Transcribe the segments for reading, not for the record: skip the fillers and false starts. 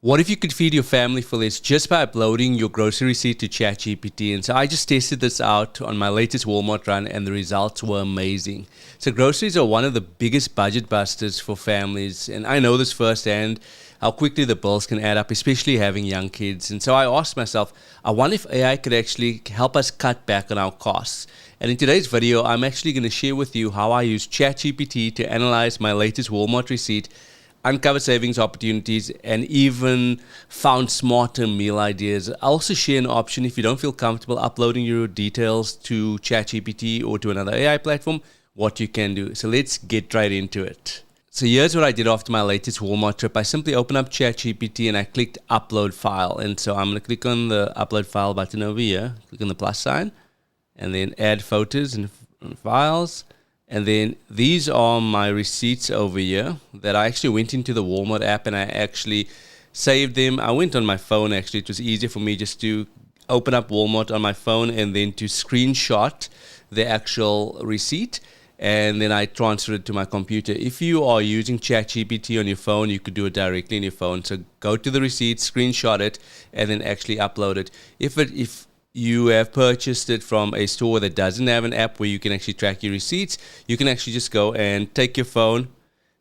What if you could feed your family for less just by uploading your grocery receipt to ChatGPT? And so I just tested this out on my latest Walmart run, and the results were amazing. So groceries are one of the biggest budget busters for families, and I know this firsthand, how quickly the bills can add up, especially having young kids. And so I asked myself, I wonder if AI could actually help us cut back on our costs. And in today's video, I'm actually going to share with you how I use ChatGPT to analyze my latest Walmart receipt, uncover savings opportunities, and even found smarter meal ideas. I'll also share an option if you don't feel comfortable uploading your details to ChatGPT or to another AI platform, what you can do. So let's get right into it. So here's what I did after my latest Walmart trip. I simply opened up ChatGPT and I clicked upload file. And so I'm going to click on the upload file button over here, click on the plus sign, and then add photos and files. And then these are my receipts over here that I actually went into the Walmart app and I actually saved them. I went on my phone actually. It was easier for me just to open up Walmart on my phone and then to screenshot the actual receipt. And then I transferred it to my computer. If you are using ChatGPT on your phone, you could do it directly on your phone. So go to the receipt, screenshot it, and then actually upload it. If you have purchased it from a store that doesn't have an app where you can actually track your receipts, you can actually just go and take your phone,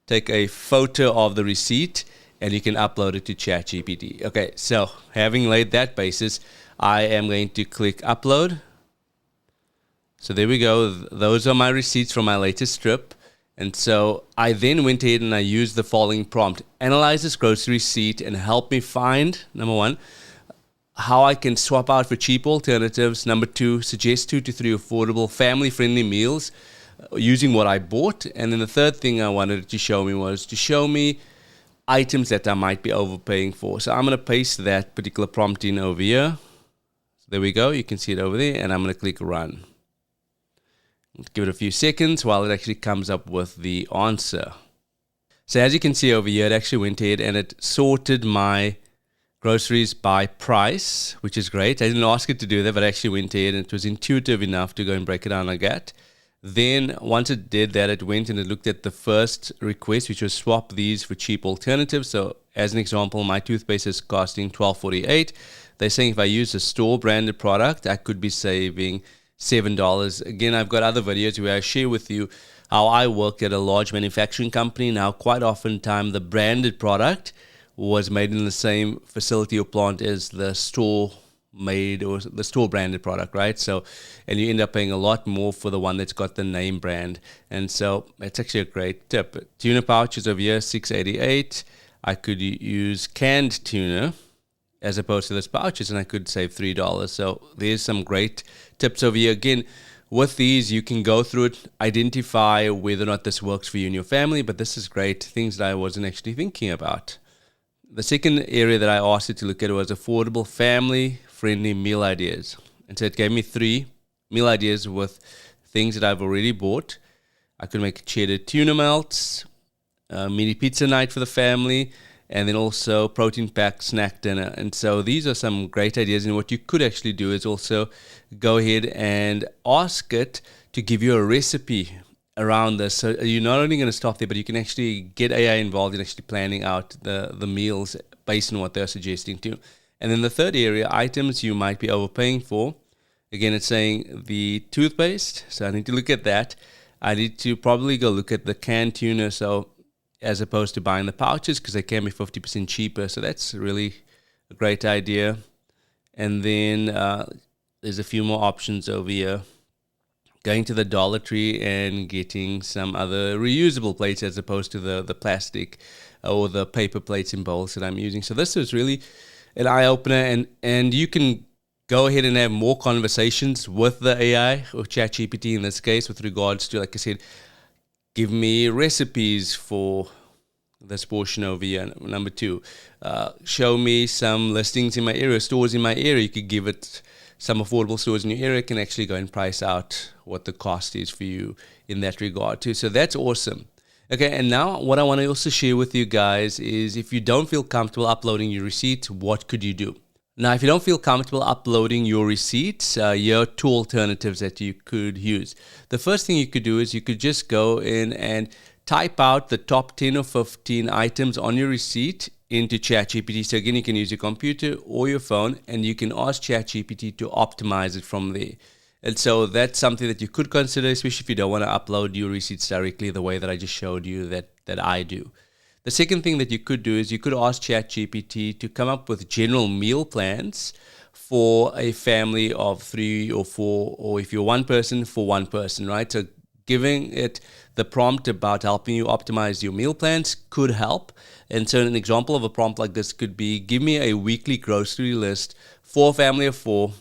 take a photo of the receipt, and you can upload it to ChatGPT. Okay, so having laid that basis, I am going to click upload. So there we go. Those are my receipts from my latest trip. And so I then went ahead and I used the following prompt: analyze this grocery receipt and help me find, number one, how I can swap out for cheap alternatives. Number two, suggest 2 to 3 affordable family-friendly meals using what I bought. And then the third thing I wanted to show me was to show me items that I might be overpaying for. So I'm going to paste that particular prompt in over here. So there we go. You can see it over there. And I'm going to click run. Give it a few seconds while it actually comes up with the answer. So as you can see over here, it actually went ahead and it sorted my groceries by price, which is great. I didn't ask it to do that, but I actually went ahead and it was intuitive enough to go and break it down like that. Then once it did that, it went and it looked at the first request, which was swap these for cheap alternatives. So as an example, my toothpaste is costing $12.48. They're saying if I use a store branded product, I could be saving $7. Again, I've got other videos where I share with you how I work at a large manufacturing company. Now, quite often time, the branded product was made in the same facility or plant as the store made or the store branded product, right? So, and you end up paying a lot more for the one that's got the name brand. And so it's actually a great tip. Tuna pouches over here, $6.88. I could use canned tuna as opposed to those pouches, and I could save $3. So there's some great tips over here. Again, with these, you can go through it, identify whether or not this works for you and your family, but this is great, things that I wasn't actually thinking about. The second area that I asked it to look at was affordable family-friendly meal ideas. And so it gave me 3 meal ideas with things that I've already bought. I could make cheddar tuna melts, mini pizza night for the family, and then also protein-packed snack dinner. And so these are some great ideas. And what you could actually do is also go ahead and ask it to give you a recipe around this. So you're not only going to stop there, but you can actually get AI involved in actually planning out the meals based on what they're suggesting to. And then the third area, items you might be overpaying for. Again, it's saying the toothpaste. So I need to look at that. I need to probably go look at the canned tuna. So as opposed to buying the pouches, because they can be 50% cheaper. So that's really a great idea. And then there's a few more options over here. Going to the Dollar Tree and getting some other reusable plates as opposed to the plastic or the paper plates and bowls that I'm using. So this is really an eye-opener, and you can go ahead and have more conversations with the AI or ChatGPT in this case with regards to, like I said, give me recipes for this portion over here. Number 2, show me some listings in my area, stores in my area. You could give it some affordable stores in your area, can actually go and price out what the cost is for you in that regard too. So that's awesome. Okay, and now what I want to also share with you guys is if you don't feel comfortable uploading your receipts, what could you do? Now, if you don't feel comfortable uploading your receipts, here are 2 alternatives that you could use. The first thing you could do is you could just go in and type out the top 10 or 15 items on your receipt into ChatGPT. So again, you can use your computer or your phone, and you can ask ChatGPT to optimize it from there. And so that's something that you could consider, especially if you don't want to upload your receipts directly the way that I just showed you that I do. The second thing that you could do is you could ask ChatGPT to come up with general meal plans for a family of 3 or 4, or if you're one person, for one person, right? So giving it the prompt about helping you optimize your meal plans could help. And so an example of a prompt like this could be, give me a weekly grocery list for a family of 4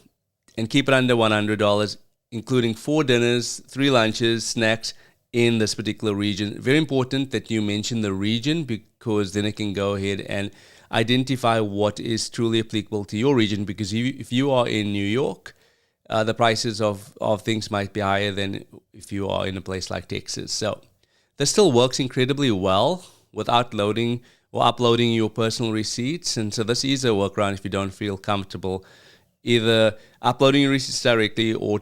and keep it under $100, including 4 dinners, 3 lunches, snacks in this particular region. Very important that you mention the region, because then it can go ahead and identify what is truly applicable to your region. Because if you are in New York, the prices of things might be higher than if you are in a place like Texas. So this still works incredibly well without loading or uploading your personal receipts. And so this is a workaround if you don't feel comfortable either uploading your receipts directly or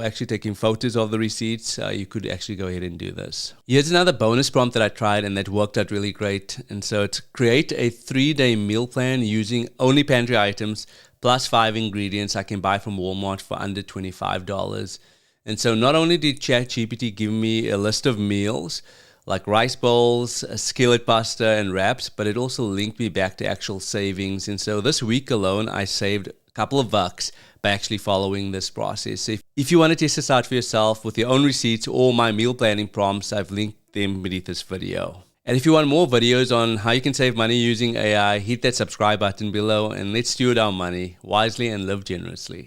actually taking photos of the receipts. You could actually go ahead and do this. Here's another bonus prompt that I tried and that worked out really great. And so it's create a 3-day meal plan using only pantry items plus 5 ingredients I can buy from Walmart for under $25. And so not only did ChatGPT give me a list of meals like rice bowls, skillet pasta, and wraps, but it also linked me back to actual savings. And so this week alone, I saved a couple of bucks by actually following this process. So if you want to test this out for yourself with your own receipts or my meal planning prompts, I've linked them beneath this video. And if you want more videos on how you can save money using AI, hit that subscribe button below and let's steward our money wisely and live generously.